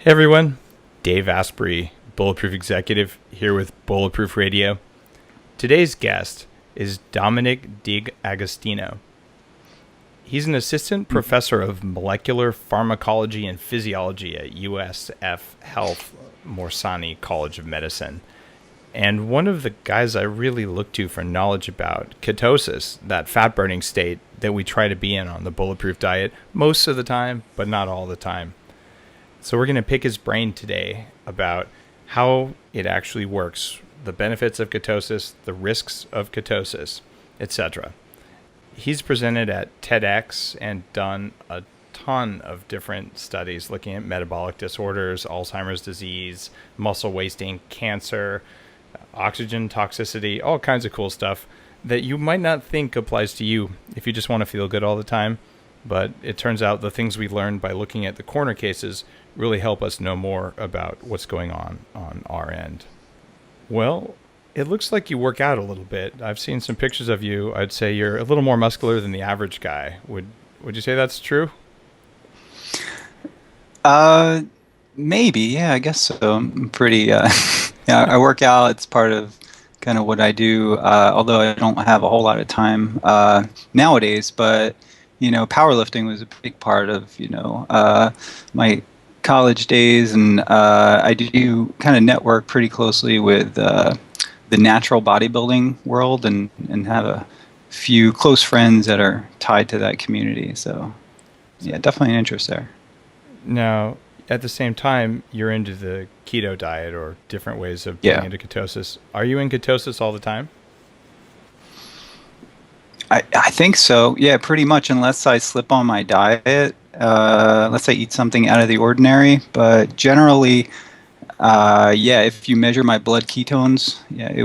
Hey everyone, Dave Asprey, Bulletproof Executive, here with Bulletproof Radio. Today's guest is Dominic D'Agostino. He's an assistant professor of molecular pharmacology and physiology at USF Health Morsani College of Medicine, and one of the guys I really look to for knowledge about ketosis, that fat-burning state that we try to be in on the Bulletproof diet most of the time, but not all the time. So we're going to pick his brain today about how it actually works, the benefits of ketosis, the risks of ketosis, etc. He's presented at TEDx and done a ton of different studies looking at metabolic disorders, Alzheimer's disease, muscle wasting, cancer, oxygen toxicity, all kinds of cool stuff that you might not think applies to you if you just want to feel good all the time. But it turns out the things we learned by looking at the corner cases really help us know more about what's going on our end. Well, it looks like you work out a little bit. I've seen some pictures of you. I'd say you're a little more muscular than the average guy. Would you say that's true? Maybe. Yeah, I guess so. I'm pretty, yeah, I work out. It's part of kind of what I do, although I don't have a whole lot of time nowadays. But, powerlifting was a big part of, my college days. And I do kind of network pretty closely with the natural bodybuilding world and have a few close friends that are tied to that community. So, yeah, definitely an interest there. Now, at the same time, you're into the keto diet or different ways of getting into ketosis. Are you in ketosis all the time? I think so. Yeah, pretty much, unless I slip on my diet, unless I eat something out of the ordinary. But generally, if you measure my blood ketones, it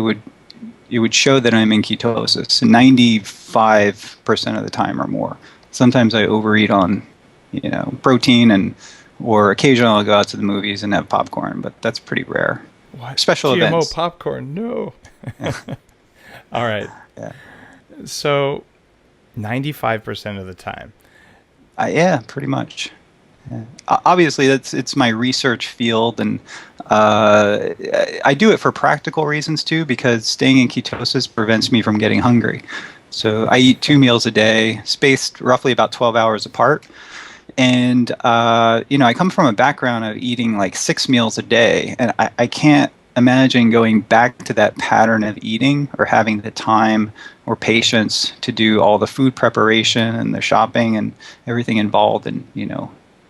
would show that I'm in ketosis 95% of the time or more. Sometimes I overeat on, protein or occasionally I'll go out to the movies and have popcorn, but that's pretty rare. What? Special GMO events. Popcorn, no. Yeah. All right. Yeah. So 95% of the time. Yeah, pretty much. Yeah. Obviously, it's my research field, and I do it for practical reasons too, because staying in ketosis prevents me from getting hungry. So I eat 2 meals a day, spaced roughly about 12 hours apart. And, I come from a background of eating like 6 meals a day, and I can't imagine going back to that pattern of eating or having the time or patience to do all the food preparation and the shopping and everything involved in,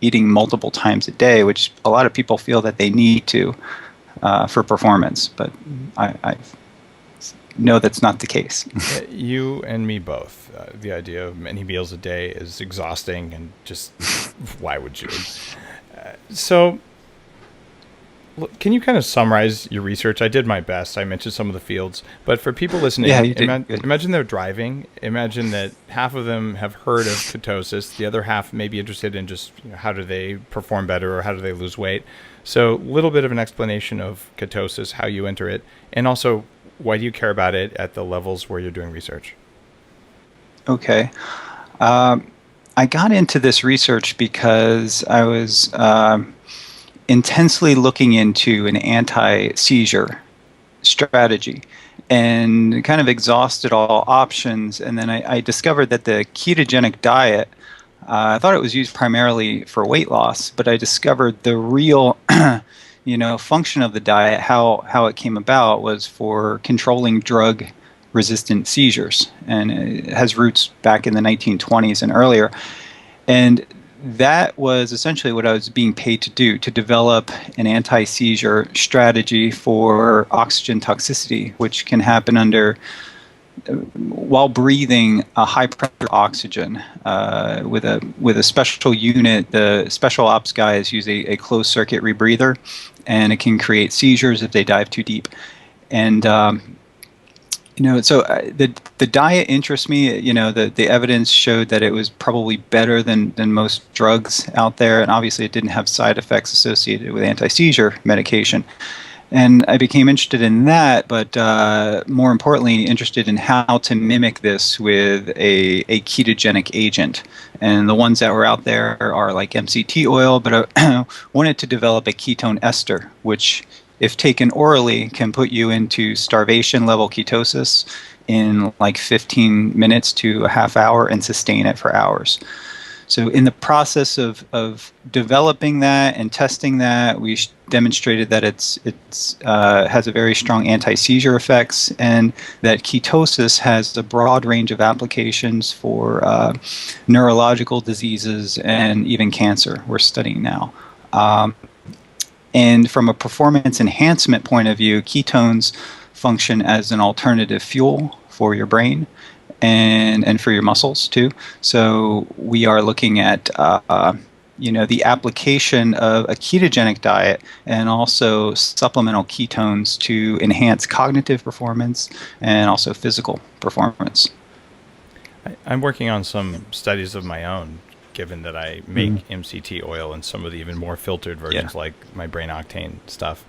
eating multiple times a day, which a lot of people feel that they need to for performance. But I know that's not the case. You and me both. The idea of many meals a day is exhausting, and just why would you? So can you kind of summarize your research? I did my best. I mentioned some of the fields, but for people listening, imagine they're driving. Imagine that half of them have heard of ketosis. The other half may be interested in just how do they perform better or how do they lose weight. So a little bit of an explanation of ketosis, how you enter it, and also why do you care about it at the levels where you're doing research? Okay. I got into this research because I was intensely looking into an anti-seizure strategy and kind of exhausted all options. And then I discovered that the ketogenic diet, I thought it was used primarily for weight loss, but I discovered the real function of the diet, how it came about, was for controlling drug-resistant seizures. And it has roots back in the 1920s and earlier. And that was essentially what I was being paid to do, to develop an anti-seizure strategy for oxygen toxicity, which can happen while breathing a high-pressure oxygen with a special unit. The special ops guys use a closed-circuit rebreather, and it can create seizures if they dive too deep. And so the diet interests me. The evidence showed that it was probably better than most drugs out there, and obviously it didn't have side effects associated with anti-seizure medication. And I became interested in that, but more importantly, interested in how to mimic this with a ketogenic agent. And the ones that were out there are like MCT oil, but I wanted to develop a ketone ester, which, if taken orally, can put you into starvation level ketosis in like 15 minutes to a half hour and sustain it for hours. So in the process of developing that and testing that, we demonstrated that it's has a very strong anti-seizure effects, and that ketosis has a broad range of applications for neurological diseases and even cancer we're studying now. And from a performance enhancement point of view, ketones function as an alternative fuel for your brain and for your muscles too. So we are looking at the application of a ketogenic diet and also supplemental ketones to enhance cognitive performance and also physical performance. I'm working on some studies of my own, given that I make MCT oil and some of the even more filtered versions, like my brain octane stuff.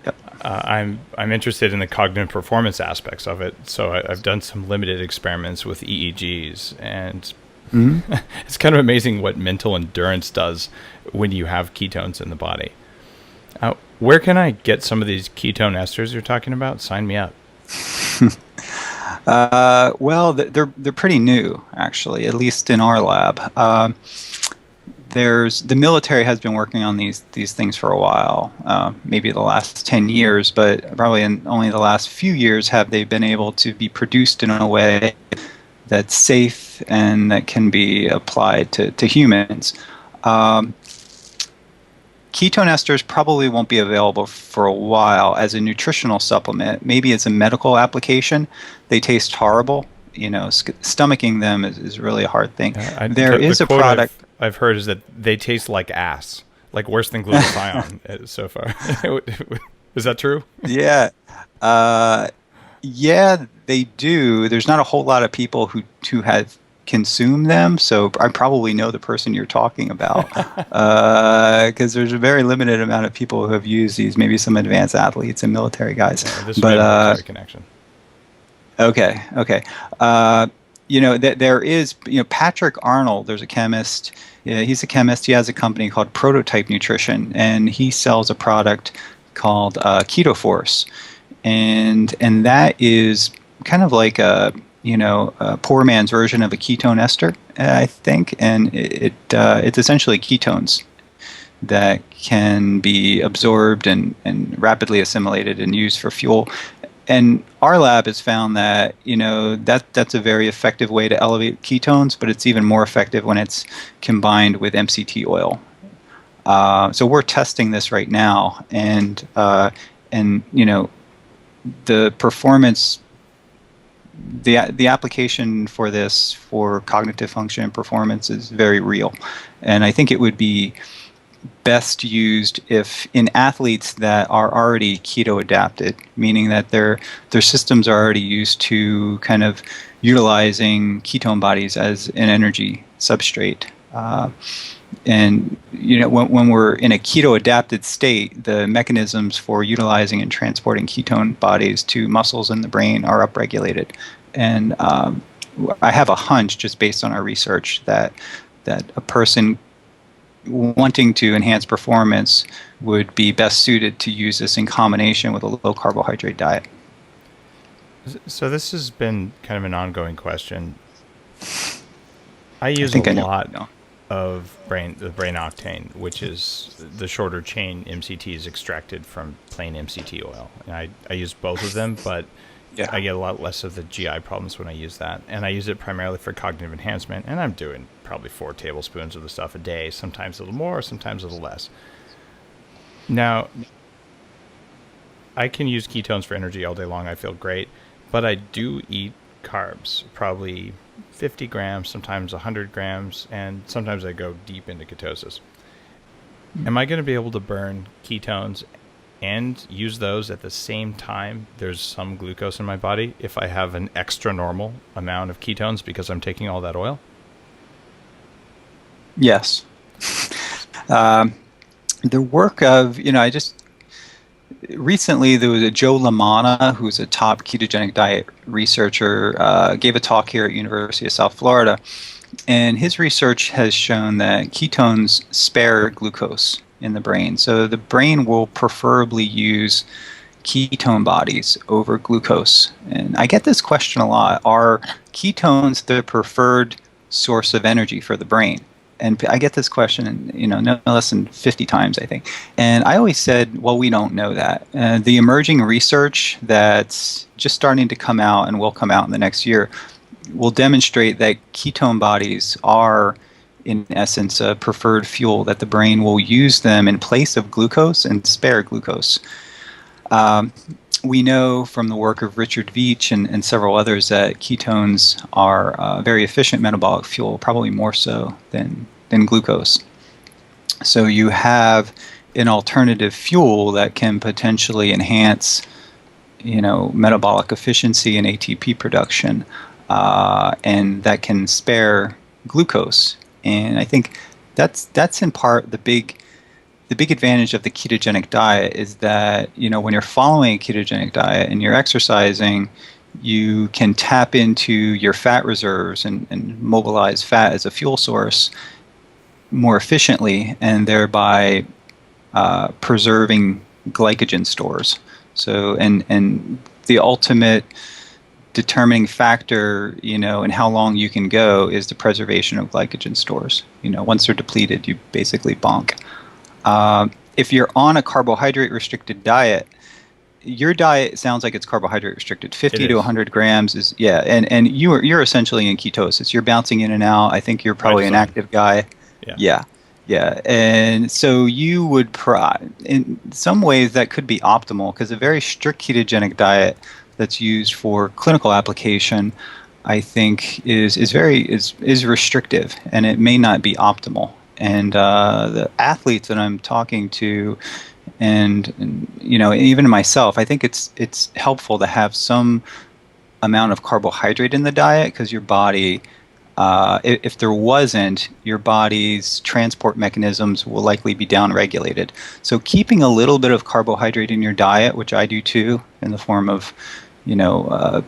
Yep. I'm interested in the cognitive performance aspects of it, so I've done some limited experiments with EEGs, and it's kind of amazing what mental endurance does when you have ketones in the body. Where can I get some of these ketone esters you're talking about? Sign me up. Well, they're pretty new, actually, at least in our lab. The military has been working on these things for a while, maybe the last 10 years, but probably in only the last few years have they been able to be produced in a way that's safe and that can be applied to humans. Ketone esters probably won't be available for a while as a nutritional supplement. Maybe as a medical application. They taste horrible. Stomaching them is really a hard thing. There is a product I've heard is that they taste like ass, like worse than glutathione so far. Is that true? Yeah. Yeah, they do. There's not a whole lot of people who have consumed them, so I probably know the person you're talking about, because there's a very limited amount of people who have used these. Maybe some advanced athletes and military guys. Yeah, this military connection. Okay. There is, Patrick Arnold. There's a chemist. He's a chemist. He has a company called Prototype Nutrition, and he sells a product called KetoForce, and that is kind of like a poor man's version of a ketone ester, I think, and it's essentially ketones that can be absorbed and rapidly assimilated and used for fuel. And our lab has found that that's a very effective way to elevate ketones, but it's even more effective when it's combined with MCT oil. So we're testing this right now, and the performance, the application for this for cognitive function and performance is very real, and I think it would be best used if in athletes that are already keto adapted, meaning that their systems are already used to kind of utilizing ketone bodies as an energy substrate. And when we're in a keto adapted state, the mechanisms for utilizing and transporting ketone bodies to muscles in the brain are upregulated. And I have a hunch, just based on our research, that a person wanting to enhance performance would be best suited to use this in combination with a low carbohydrate diet. So this has been kind of an ongoing question. I use a lot of the brain octane, which is the shorter chain MCTs extracted from plain MCT oil. And I use both of them, but I get a lot less of the GI problems when I use that. And I use it primarily for cognitive enhancement, and I'm doing probably 4 tablespoons of the stuff a day, sometimes a little more, sometimes a little less. Now, I can use ketones for energy all day long. I feel great, but I do eat carbs, probably 50 grams, sometimes 100 grams, and sometimes I go deep into ketosis. Am I going to be able to burn ketones and use those at the same time there's some glucose in my body if I have an extra normal amount of ketones because I'm taking all that oil? Yes. The work of, recently there was a Joe LaManna, who's a top ketogenic diet researcher, gave a talk here at University of South Florida, and his research has shown that ketones spare glucose in the brain. So the brain will preferably use ketone bodies over glucose. And I get this question a lot. Are ketones the preferred source of energy for the brain? And I get this question, no less than 50 times, I think. And I always said, well, we don't know that. The emerging research that's just starting to come out and will come out in the next year will demonstrate that ketone bodies are, in essence, a preferred fuel, that the brain will use them in place of glucose and spare glucose. We know from the work of Richard Veach and several others that ketones are a very efficient metabolic fuel, probably more so than glucose. So you have an alternative fuel that can potentially enhance, metabolic efficiency and ATP production, and that can spare glucose. And I think that's in part the big advantage of the ketogenic diet is that, when you're following a ketogenic diet and you're exercising, you can tap into your fat reserves and mobilize fat as a fuel source more efficiently, and thereby preserving glycogen stores. So, and the ultimate determining factor, in how long you can go is the preservation of glycogen stores. Once they're depleted, you basically bonk. If you're on a carbohydrate-restricted diet, your diet sounds like it's carbohydrate-restricted. 50 to 100 grams is, and you're essentially in ketosis. You're bouncing in and out. I think you're probably an active guy. Yeah. And so you would, in some ways, that could be optimal, because a very strict ketogenic diet that's used for clinical application, I think, is restrictive, and it may not be optimal. And the athletes that I'm talking to, and even myself, I think it's helpful to have some amount of carbohydrate in the diet, because your body, if there wasn't, your body's transport mechanisms will likely be downregulated. So keeping a little bit of carbohydrate in your diet, which I do too, in the form of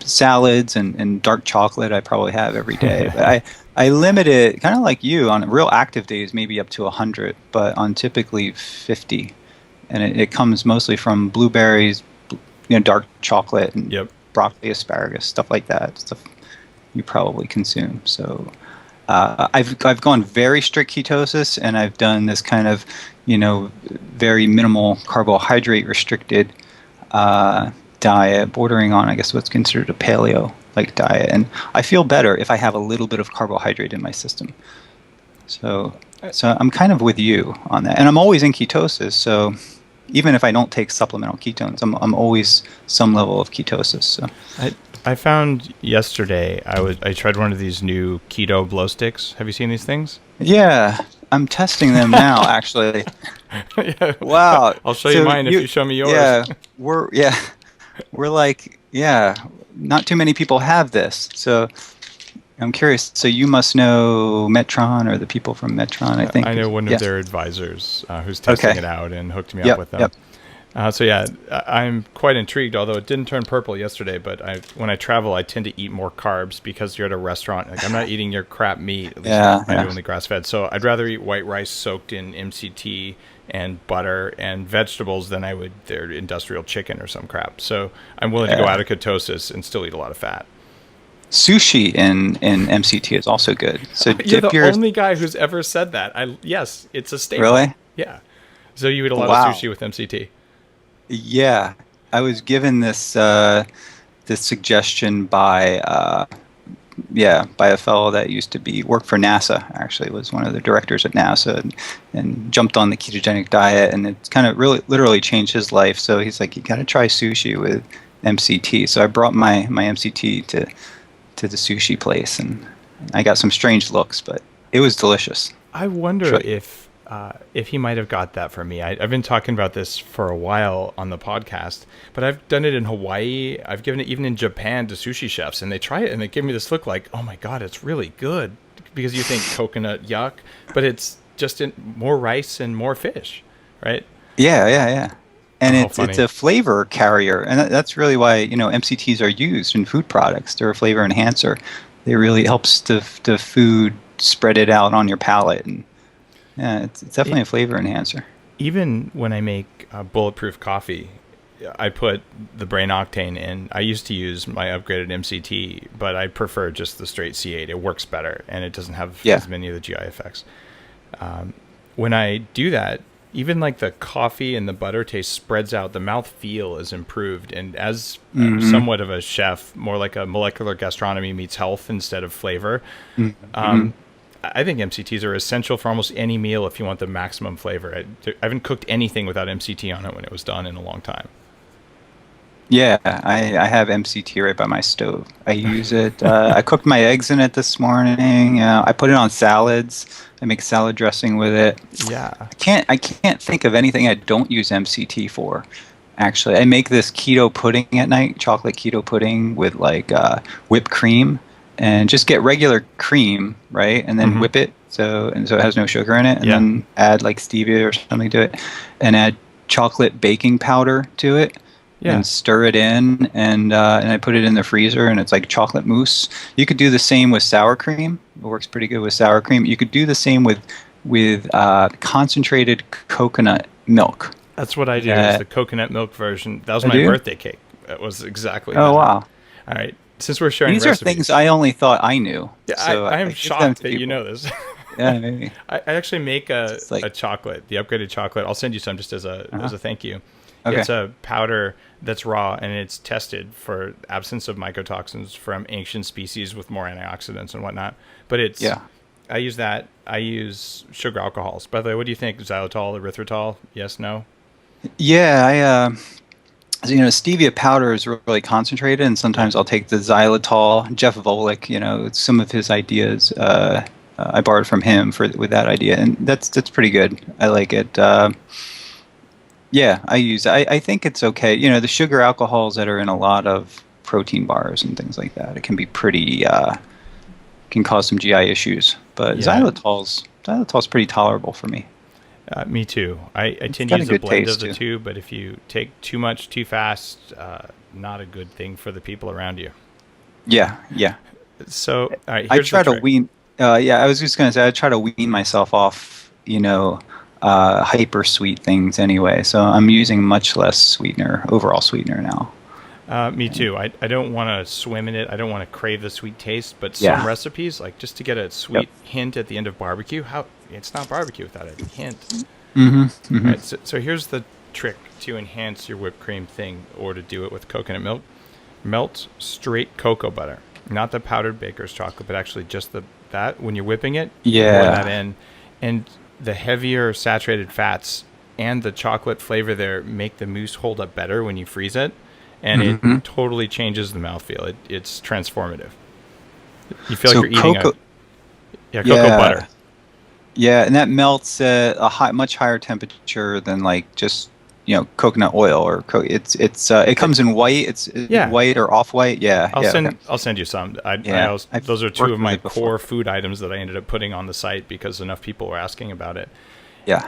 salads and dark chocolate, I probably have every day. But I limit it, kind of like you, on real active days, maybe up to 100, but on typically 50. And it comes mostly from blueberries, dark chocolate, and broccoli, asparagus, stuff like that. Stuff you probably consume. So I've gone very strict ketosis, and I've done this kind of, very minimal carbohydrate restricted diet, bordering on, I guess, what's considered a paleo-like diet. And I feel better if I have a little bit of carbohydrate in my system. So I'm kind of with you on that. And I'm always in ketosis, so even if I don't take supplemental ketones, I'm always some level of ketosis. So I found yesterday, I tried one of these new keto glow sticks. Have you seen these things? Yeah, I'm testing them now, actually. Yeah. Wow. I'll show you mine if you show me yours. Yeah, we're like, not too many people have this. So I'm curious. So you must know Metron, or the people from Metron, I think. I know one of their advisors who's testing it out and hooked me up with them. I'm quite intrigued, although it didn't turn purple yesterday. But when I travel, I tend to eat more carbs because you're at a restaurant. Like, I'm not eating your crap meat. At least I'm only grass-fed. So I'd rather eat white rice soaked in MCT and butter and vegetables than I would their industrial chicken or some crap. So I'm willing to go out of ketosis and still eat a lot of fat. Sushi in MCT is also good. So you're the only guy who's ever said that. Yes, it's a staple. Really? Yeah. So you eat a lot of sushi with MCT. Yeah, I was given this suggestion by a fellow that used to work for NASA. Actually, was one of the directors at NASA, and jumped on the ketogenic diet, and it's kind of literally changed his life. So he's like, you got to try sushi with MCT. So I brought my MCT to the sushi place, and I got some strange looks, but it was delicious. I wonder if he might have got that from me. I've been talking about this for a while on the podcast, but I've done it in Hawaii. I've given it even in Japan to sushi chefs, and they try it and they give me this look like, oh my God, it's really good. Because you think coconut, yuck, but it's just more rice and more fish, right? Yeah. and Oh, it's funny. a flavor carrier, and that's really why MCTs are used in food products. They're a flavor enhancer. They really helps the food spread it out on your palate, and yeah, it's It, definitely a flavor enhancer. even when I make bulletproof coffee, I put the brain octane in. I used to use my upgraded MCT, but I prefer just the straight C8. It works better, and it doesn't have Yeah. as many of the GI effects. When I do that, even like the coffee and the butter taste spreads out. The mouth feel is improved, and as Mm-hmm. somewhat of a chef, more like a molecular gastronomy meets health instead of flavor. Mm-hmm. I think MCTs are essential for almost any meal if you want the maximum flavor. I haven't cooked anything without MCT on it when it was done in a long time. Yeah, I have MCT right by my stove. I use it. I cooked my eggs in it this morning. I put it on salads. I make salad dressing with it. Yeah. I can't think of anything I don't use MCT for. Actually, I make this keto pudding at night, chocolate keto pudding with like whipped cream, and just get regular cream, right, and then Hmm. whip it so it has no sugar in it, and Yeah. then add like stevia or something to it, and add chocolate baking powder to it, Yeah. and stir it in, and I put it in the freezer, and it's like chocolate mousse. You could do the same with sour cream. It works pretty good with sour cream. You could do the same with concentrated coconut milk. That's what I do. Is the coconut milk version. That was I my do. birthday cake. That was exactly Oh that. wow! All right. Since we're sharing These are things recipes, I only thought I knew. yeah, So I am I give them shocked to that you people. know this. Yeah, maybe. I actually make It's like a chocolate, the upgraded chocolate. I'll send you some just as a thank you. okay. It's a powder that's raw and it's tested for absence of mycotoxins from ancient species with more antioxidants and whatnot. But it's Yeah. I use that. I use sugar alcohols. By the way, what do you think? Xylitol, erythritol? Yes, no? Yeah, stevia powder is really concentrated, and Yeah. sometimes I'll take the xylitol. Jeff Volek, some of his ideas, I borrowed from him with that idea, and that's pretty good. I like it. Yeah, I use. I think it's okay. The sugar alcohols that are in a lot of protein bars and things like that, it can be pretty can cause some GI issues. But Yeah. xylitol's pretty tolerable for me. Me too. I It's tend to got a use a good blend of taste the too. two, but if you take too much too fast, not a good thing for the people around you. Yeah, yeah. So, all right, I here's the try to trick. wean. Yeah, I was just gonna say I try to wean myself off, hyper sweet things anyway. So I'm using much less overall sweetener now. Me too. I don't want to swim in it. I don't want to crave the sweet taste, but some Yeah. recipes, like just to get a Yep. sweet hint at the end of barbecue, how it's not barbecue without a hint. Mm-hmm. All Mm-hmm. right, so here's the trick to enhance your whipped cream thing or to do it with coconut milk. Melt straight cocoa butter, not the powdered baker's chocolate, but actually just that when you're whipping it, pour that Yeah. in, and the heavier saturated fats and the chocolate flavor there make the mousse hold up better when you freeze it, and it Mm-hmm. totally changes the mouthfeel. It's transformative. You feel So like you're eating cocoa. cocoa Yeah. butter. Yeah, and that melts at a much higher temperature than like just coconut oil or it comes in white. It's Yeah. white or off white. Yeah, yeah. Okay. I'll send you some. I Yeah, also, I've those are two worked of with my it before. core food items that I ended up putting on the site because enough people were asking about it. Yeah.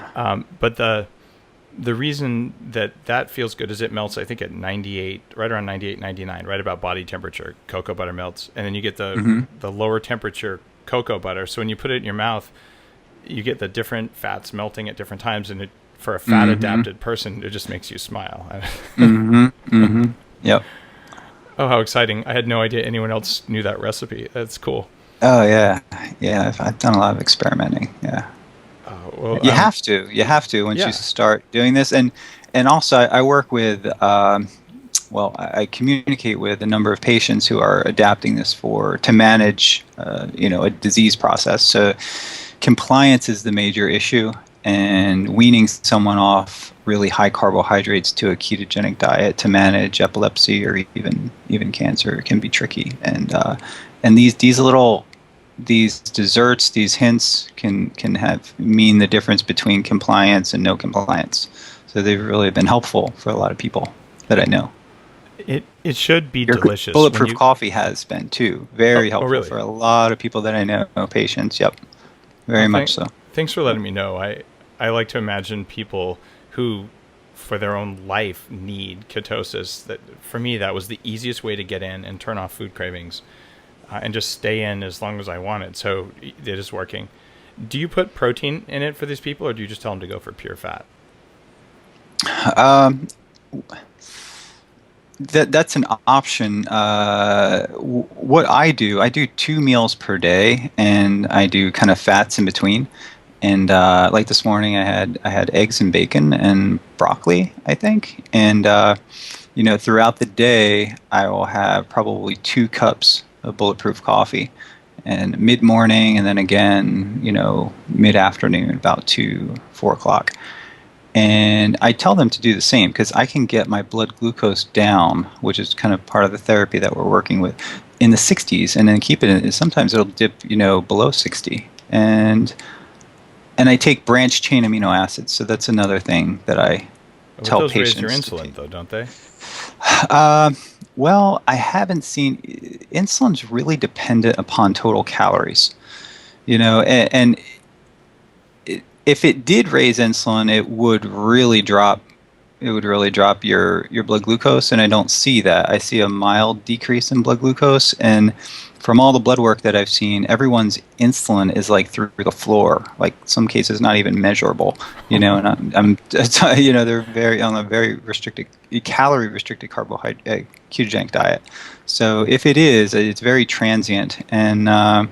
But the reason that feels good is it melts, I think, at 98, right around 98, 99, right about body temperature. Cocoa butter melts, and then you get Mm-hmm. the lower temperature cocoa butter. So when you put it in your mouth, you get the different fats melting at different times, and for a fat adapted person, it just makes you smile. Mm-hmm. Mm-hmm. Yep. Oh, how exciting! I had no idea anyone else knew that recipe. That's cool. Oh yeah, yeah. I've done a lot of experimenting. Yeah. Well, You have to once yeah. you start doing this, and also I work with. I communicate with a number of patients who are adapting this to manage, a disease process. So compliance is the major issue, and weaning someone off really high carbohydrates to a ketogenic diet to manage epilepsy or even cancer can be tricky. And these desserts, these hints can mean the difference between compliance and no compliance. So they've really been helpful for a lot of people that I know. It should be delicious. Bulletproof coffee has been too very helpful really? for a lot of people that I know, patients. Yep, very much so. Thanks for letting me know. I like to imagine people who for their own life need ketosis. That for me, that was the easiest way to get in and turn off food cravings, and just stay in as long as I wanted. So it is working. Do you put protein in it for these people, or do you just tell them to go for pure fat? That's an option. What I do 2 meals per day, and I do kind of fats in between. And like this morning, I had eggs and bacon and broccoli, I think. And throughout the day, I will have probably 2 cups of Bulletproof coffee, and mid-morning, and then again, mid-afternoon, about 4 o'clock. And I tell them to do the same because I can get my blood glucose down, which is kind of part of the therapy that we're working with, in the 60s, and then keep it in. Sometimes it'll dip, below 60. And I take branched chain amino acids, so that's another thing that I tell those patients. Raise your insulin, though, don't they? Well, I haven't seen. Insulin's really dependent upon total calories, and if it did raise insulin, it would really drop. It would really drop your blood glucose, and I don't see that. I see a mild decrease in blood glucose, and from all the blood work that I've seen, everyone's insulin is like through the floor. Like some cases, not even measurable. And I'm they're very on a very restricted, calorie restricted carbohydrate ketogenic diet. So if it is, it's very transient, and I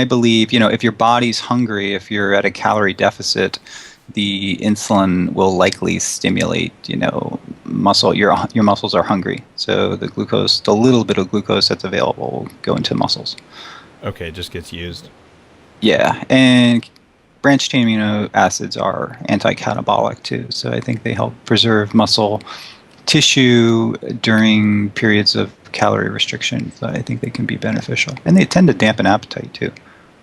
believe if your body's hungry, if you're at a calorie deficit, the insulin will likely stimulate, muscle. Your muscles are hungry, so the little bit of glucose that's available will go into muscles. Okay, it just gets used. Yeah, and branched chain amino acids are anti-catabolic too, so I think they help preserve muscle tissue during periods of calorie restriction. So I think they can be beneficial, and they tend to dampen appetite too.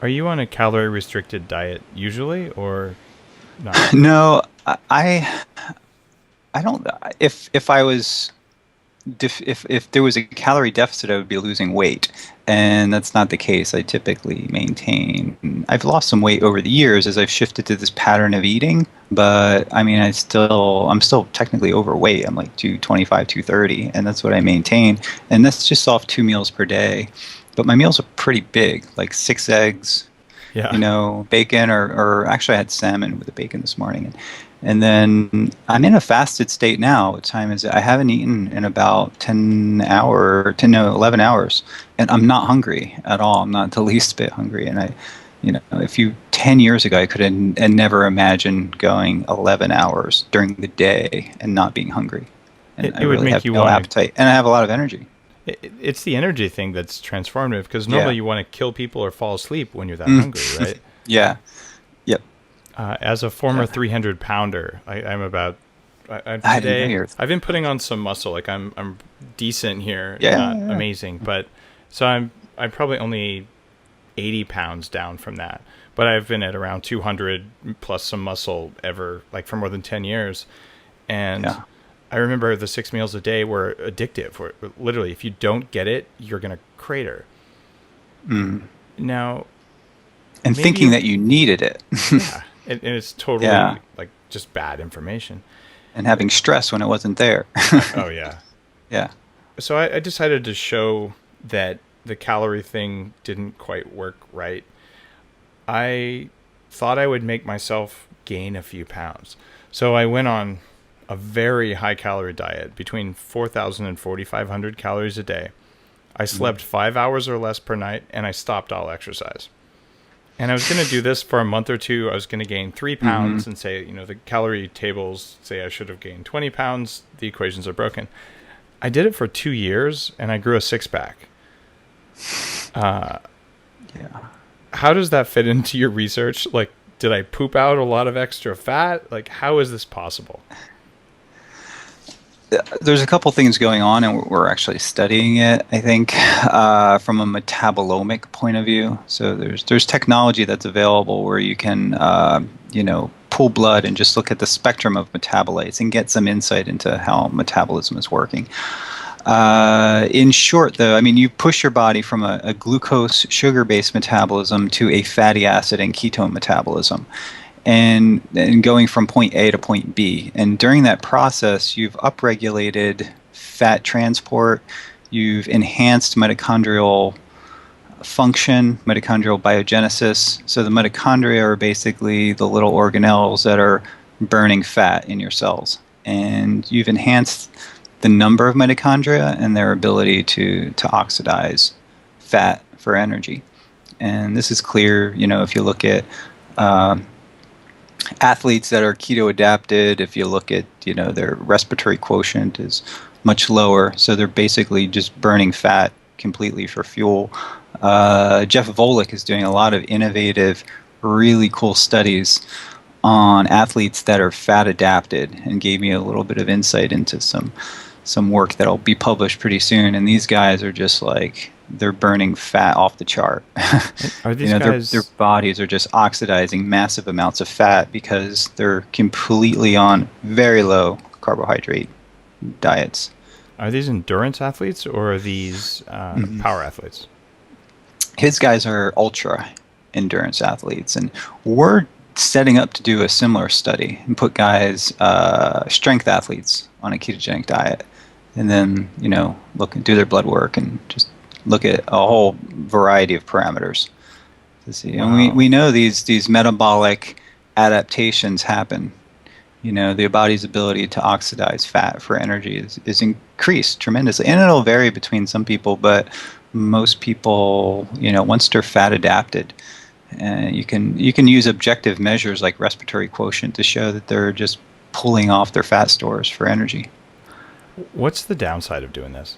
Are you on a calorie restricted diet usually, or not? No, I don't. If I was, if there was a calorie deficit, I would be losing weight, and that's not the case. I typically maintain. I've lost some weight over the years as I've shifted to this pattern of eating, but I mean, I'm still technically overweight. I'm like 225, 230, and that's what I maintain, and that's just off 2 meals per day. But my meals are pretty big, like 6 eggs. Yeah. Bacon, or actually I had salmon with the bacon this morning. And then I'm in a fasted state now. What time is it? I haven't eaten in about 11 hours. And I'm not hungry at all. I'm not the least bit hungry. And 10 years ago, I could have never imagined going 11 hours during the day and not being hungry. And It would really make have you no want appetite. And I have a lot of energy. It's the energy thing that's transformative, because normally you want to kill people or fall asleep when you're that hungry, right? Yeah. Yep. As a former 300 pounder, I'm about. Today I've been putting on some muscle. Like I'm decent here, not amazing, but so I'm probably only 80 pounds down from that. But I've been at around 200 plus some muscle for more than 10 years, and. Yeah. I remember the 6 meals a day were addictive. Where literally, if you don't get it, you're going to crater. Now, and thinking that you needed it. Yeah, and it's totally like just bad information. And having stress when it wasn't there. Oh yeah, yeah. So I decided to show that the calorie thing didn't quite work right. I thought I would make myself gain a few pounds, so I went on a very high calorie diet, between 4,000 and 4,500 calories a day. I slept 5 hours or less per night, and I stopped all exercise. And I was going to do this for a month or two. I was going to gain 3 pounds and say, the calorie tables say I should have gained 20 pounds. The equations are broken. I did it for 2 years, and I grew a 6-pack. Yeah. How does that fit into your research? Like, did I poop out a lot of extra fat? Like, how is this possible? There's a couple things going on, and we're actually studying it, I think, from a metabolomic point of view. So there's technology that's available where you can, pull blood and just look at the spectrum of metabolites and get some insight into how metabolism is working. In short, though, I mean, you push your body from a glucose sugar-based metabolism to a fatty acid and ketone metabolism. and going from point A to point B. And during that process, you've upregulated fat transport, you've enhanced mitochondrial function, mitochondrial biogenesis. So the mitochondria are basically the little organelles that are burning fat in your cells. And you've enhanced the number of mitochondria and their ability to oxidize fat for energy. And this is clear, if you look at athletes that are keto adapted, if you look at, their respiratory quotient is much lower. So they're basically just burning fat completely for fuel. Jeff Volek is doing a lot of innovative, really cool studies on athletes that are fat adapted, and gave me a little bit of insight into some work that'll be published pretty soon. And these guys are just like, they're burning fat off the chart. Are these guys... their bodies are just oxidizing massive amounts of fat because they're completely on very low carbohydrate diets. Are these endurance athletes or are these power athletes? His guys are ultra endurance athletes, and we're setting up to do a similar study and put guys, strength athletes, on a ketogenic diet, and then do their blood work and just look at a whole variety of parameters to see. Wow. And we know these metabolic adaptations happen. The body's ability to oxidize fat for energy is increased tremendously, and it'll vary between some people, but most people, once they're fat adapted, you can use objective measures like respiratory quotient to show that they're just pulling off their fat stores for energy. What's the downside of doing this?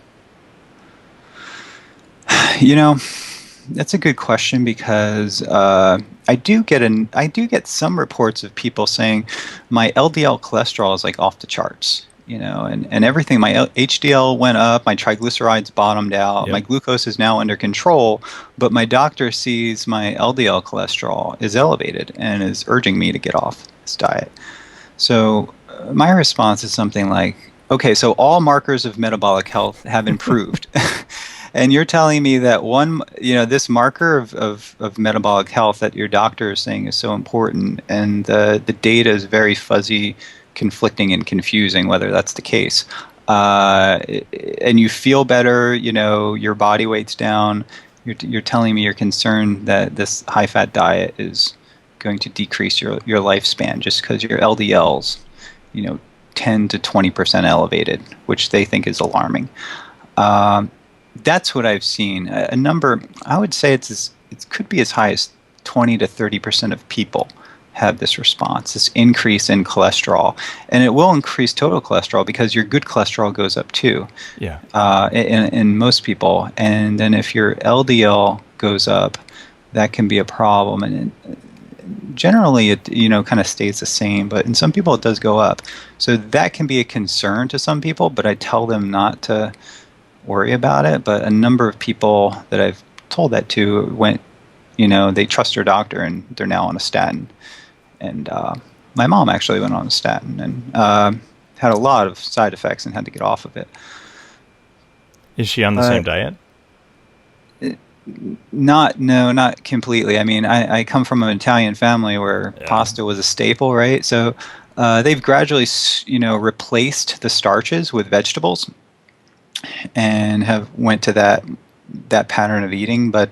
That's a good question, because I do get some reports of people saying my LDL cholesterol is like off the charts, and everything. My HDL went up, my triglycerides bottomed out, my glucose is now under control, but my doctor sees my LDL cholesterol is elevated and is urging me to get off this diet. So my response is something like, okay, so all markers of metabolic health have improved. And you're telling me that this marker of metabolic health that your doctor is saying is so important, and the data is very fuzzy, conflicting, and confusing whether that's the case. And you feel better, your body weight's down. You're telling me you're concerned that this high-fat diet is going to decrease your lifespan just because your LDL's, 10 to 20% elevated, which they think is alarming. That's what I've seen. A number, I would say it could be as high as 20 to 30% of people have this response, this increase in cholesterol. And it will increase total cholesterol because your good cholesterol goes up too. Yeah. In most people. And then if your LDL goes up, that can be a problem. And generally it kind of stays the same, but in some people it does go up. So that can be a concern to some people, but I tell them not to worry about it. But a number of people that I've told that to went, they trust their doctor and they're now on a statin. And my mom actually went on a statin and had a lot of side effects and had to get off of it. Is she on the same diet? Not completely. I mean, I come from an Italian family where pasta was a staple, right? So they've gradually, replaced the starches with vegetables, and have went to that pattern of eating, but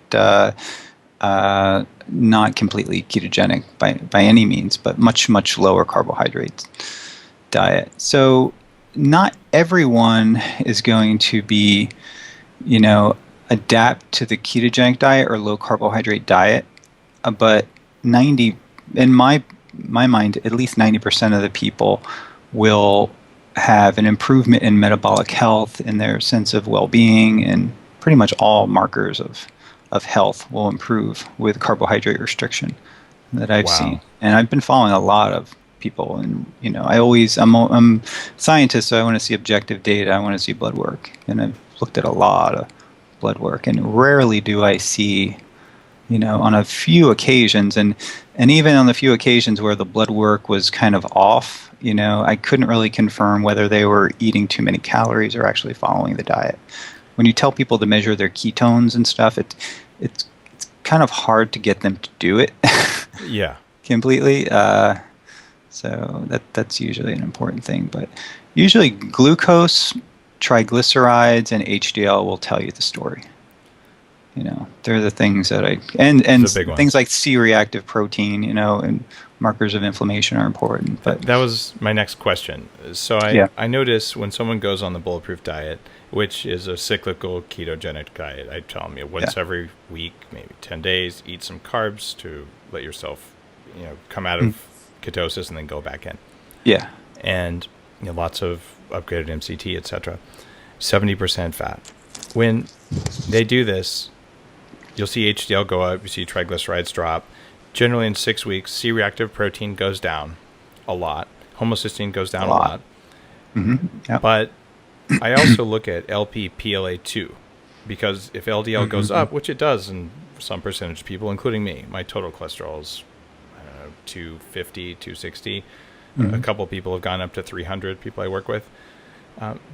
not completely ketogenic by any means, but much lower carbohydrates diet. So not everyone is going to be, adapt to the ketogenic diet or low carbohydrate diet, but in my mind, at least 90% of the people will have an improvement in metabolic health, in their sense of well-being, and pretty much all markers of health will improve with carbohydrate restriction that I've seen. And I've been following a lot of people, and I'm a scientist, so I want to see objective data. I want to see blood work, and I've looked at a lot of blood work, and rarely do I see, on a few occasions, and even on the few occasions where the blood work was kind of off, I couldn't really confirm whether they were eating too many calories or actually following the diet. When you tell people to measure their ketones and stuff, it's kind of hard to get them to do it. Yeah. completely. So that's usually an important thing. But usually glucose, triglycerides, and HDL will tell you the story. They're the things that and The big things ones. like C-reactive protein, and markers of inflammation are important. But That was my next question. So yeah, I notice when someone goes on the Bulletproof diet, which is a cyclical ketogenic diet, I tell them once every week, maybe 10 days, eat some carbs to let yourself, come out of ketosis and then go back in. yeah, And lots of upgraded MCT, etc. 70% fat. When they do this, you'll see HDL go up, you see triglycerides drop. Generally in 6 weeks, C-reactive protein goes down a lot. Homocysteine goes down a lot. Yeah. But I also look at LP-PLA2 because if LDL goes up, which it does in some percentage of people, including me, my total cholesterol is 250, 260. A couple of people have gone up to 300, people I work with.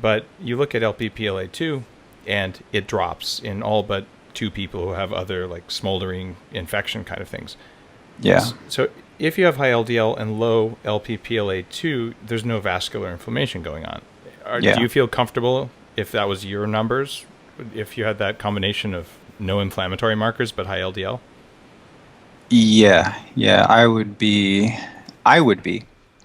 But you look at LP-PLA2 and it drops in all but 2 people who have other like smoldering infection kind of things. Yeah. So if you have high LDL and low LP-PLA2, there's no vascular inflammation going on. Yeah. Do you feel comfortable if that was your numbers, if you had that combination of no inflammatory markers but high LDL? Yeah, I would be.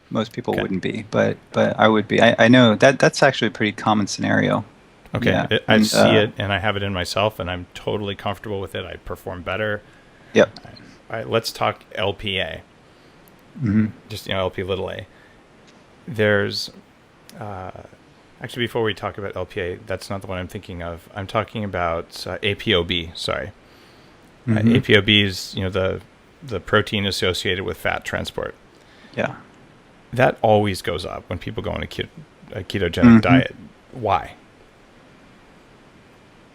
Most people wouldn't be, but I would be. I know that's actually a pretty common scenario. Okay, Yeah. I see it, and I have it in myself, and I'm totally comfortable with it. I perform better. Yep. All right, let's talk LPA. Just LP little a. There's actually, before we talk about LPA, that's not the one I'm thinking of. I'm talking about APOB. Sorry, APOB is the protein associated with fat transport. Yeah. That always goes up when people go on a ketogenic diet. Why?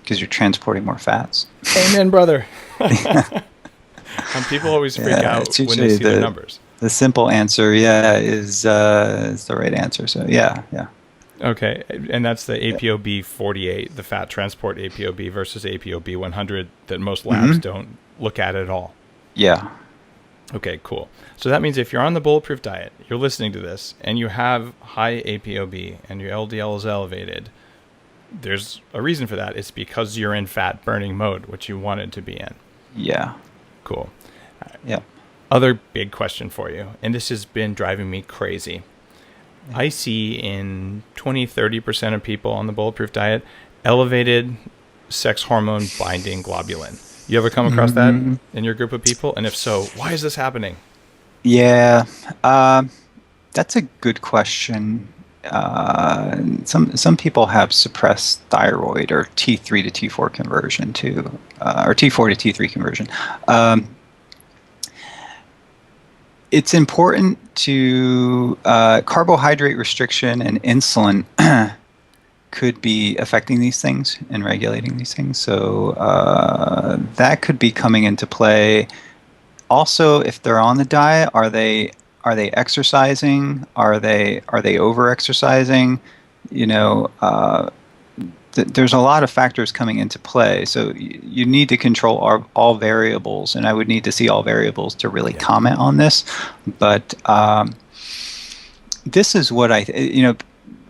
Because you're transporting more fats. Amen, brother. And people always freak out when they see the numbers. The simple answer, is the right answer. So yeah. Okay, and that's the APOB 48, the fat transport APOB versus APOB 100 that most labs don't look at all. Yeah. Okay, cool. So that means if you're on the Bulletproof diet, you're listening to this, and you have high APOB and your LDL is elevated, there's a reason for that. It's because you're in fat burning mode, which you wanted to be in. Yeah. Cool. Yeah. Other big question for you, and this has been driving me crazy. I see in 20-30% of people on the Bulletproof diet elevated sex hormone binding globulin. You ever come across that in your group of people? And if so, why is this happening? Yeah, that's a good question. Some people have suppressed thyroid or T3 to T4 conversion too, or T4 to T3 conversion. It's important to carbohydrate restriction and insulin could be affecting these things and regulating these things. So that could be coming into play. Also, if they're on the diet, are they exercising? Are they over exercising? There's a lot of factors coming into play. So you need to control all variables, and I would need to see all variables to really comment on this. But this is what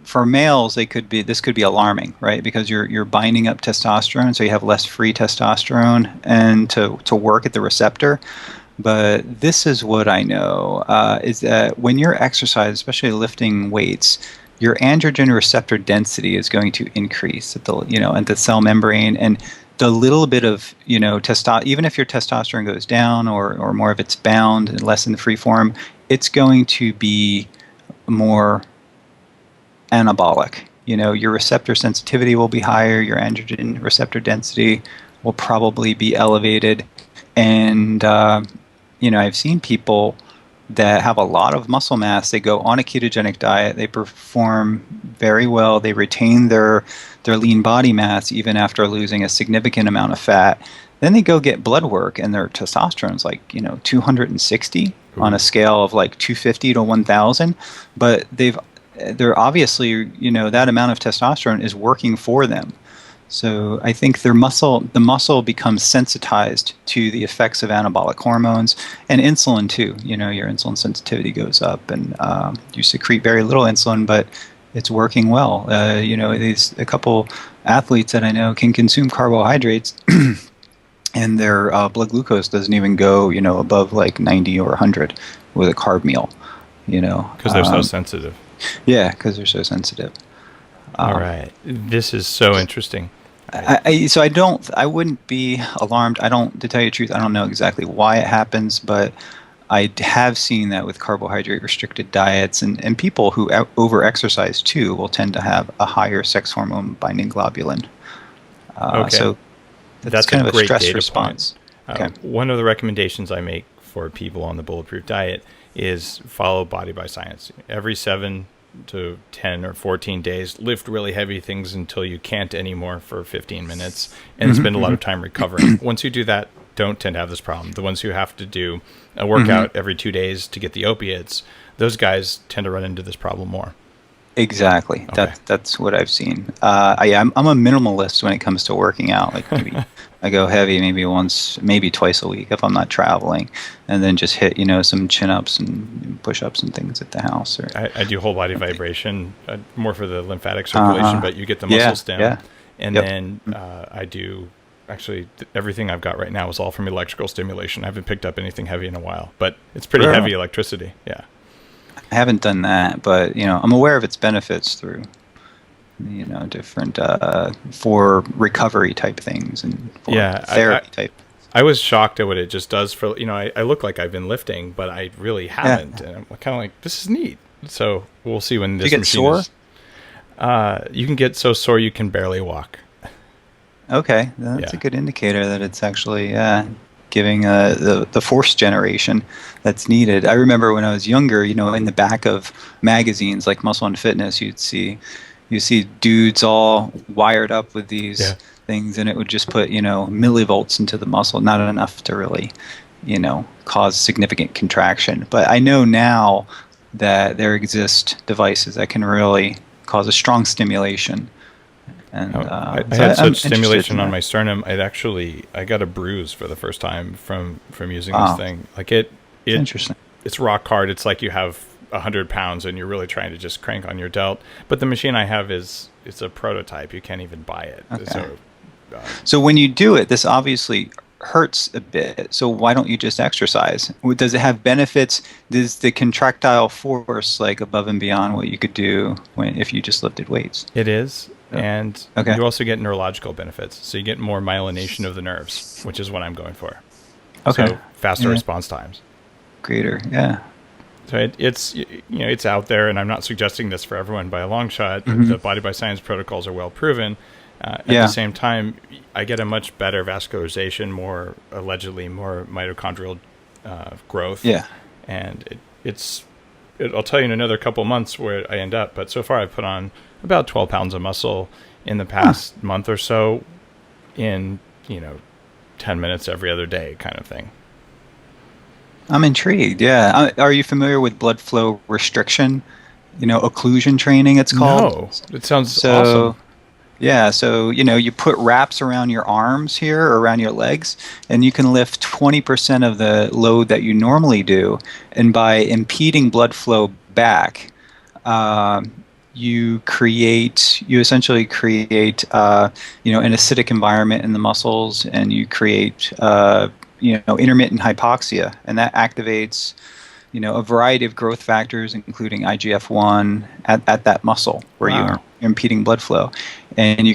for males, this could be alarming, right? Because you're binding up testosterone, so you have less free testosterone and to work at the receptor. But this is what I know is that when you're exercising, especially lifting weights, your androgen receptor density is going to increase at the cell membrane, and the little bit of even if your testosterone goes down or more of it's bound and less in the free form, it's going to be more anabolic. Your receptor sensitivity will be higher, your androgen receptor density will probably be elevated, and I've seen people that have a lot of muscle mass. They go on a ketogenic diet, they perform very well, they retain their lean body mass even after losing a significant amount of fat. Then they go get blood work and their testosterone's like 260 on a scale of like 250 to 1000, but they're obviously that amount of testosterone is working for them. So I think the muscle becomes sensitized to the effects of anabolic hormones and insulin too. Your insulin sensitivity goes up, and you secrete very little insulin, but it's working well. A couple athletes that I know can consume carbohydrates, and their blood glucose doesn't even go, above like 90 or 100 with a carb meal. Because they're so sensitive. Yeah, because they're so sensitive. All right, this is so interesting. I wouldn't be alarmed. To tell you the truth, I don't know exactly why it happens, but I have seen that with carbohydrate restricted diets, and people who over-exercise too will tend to have a higher sex hormone binding globulin. Okay. So that's kind of a stress response. Okay. One of the recommendations I make for people on the Bulletproof diet is follow Body by Science. Every 7 to 10 or 14 days, lift really heavy things until you can't anymore for 15 minutes and spend a lot of time recovering. Once you do that, don't tend to have this problem. The ones who have to do a workout every 2 days to get the opiates, those guys tend to run into this problem more. Exactly. Okay. That's what I've seen. I'm a minimalist when it comes to working out. Like maybe I go heavy maybe once, maybe twice a week if I'm not traveling, and then just hit some chin-ups and push-ups and things at the house. I do whole body vibration, more for the lymphatic circulation, but you get the muscles down. Yeah. And then I do, actually, everything I've got right now is all from electrical stimulation. I haven't picked up anything heavy in a while, but it's pretty heavy electricity. Yeah. I haven't done that, but I'm aware of its benefits through different for recovery type things and for therapy type. I was shocked at what it just does for I look like I've been lifting, but I really haven't, and I'm kind of like, this is neat. So we'll see when this machine sore? You can get so sore you can barely walk. Okay, that's a good indicator that it's actually giving the force generation that's needed. I remember when I was younger, in the back of magazines like Muscle and Fitness, you see dudes all wired up with these things, and it would just put millivolts into the muscle, not enough to really cause significant contraction. But I know now that there exist devices that can really cause a strong stimulation. And I had such stimulation on my sternum. I got a bruise for the first time from using this thing. Like interesting. It's rock hard. It's like you have 100 pounds and you're really trying to just crank on your delt. But the machine I have it's a prototype. You can't even buy it. Okay. So when you do it, this obviously hurts a bit. So why don't you just exercise? Does it have benefits? Does the contractile force like above and beyond what you could do if you just lifted weights? It is. And you also get neurological benefits. So you get more myelination of the nerves, which is what I'm going for. Okay. So faster response times. Greater, yeah. So it's out there, and I'm not suggesting this for everyone by a long shot. The Body by Science protocols are well proven. At the same time, I get a much better vascularization, allegedly more mitochondrial growth. Yeah. And I'll tell you in another couple months where I end up, but so far I've put on about 12 pounds of muscle in the past month or so in, 10 minutes every other day kind of thing. I'm intrigued, yeah. Are you familiar with blood flow restriction? Occlusion training it's called? No, it sounds awesome. Yeah, so, you put wraps around your arms here or around your legs, and you can lift 20% of the load that you normally do. And by impeding blood flow back, you essentially create, an acidic environment in the muscles, and you create, intermittent hypoxia, and that activates, a variety of growth factors, including IGF-1 at that muscle where you're impeding blood flow, and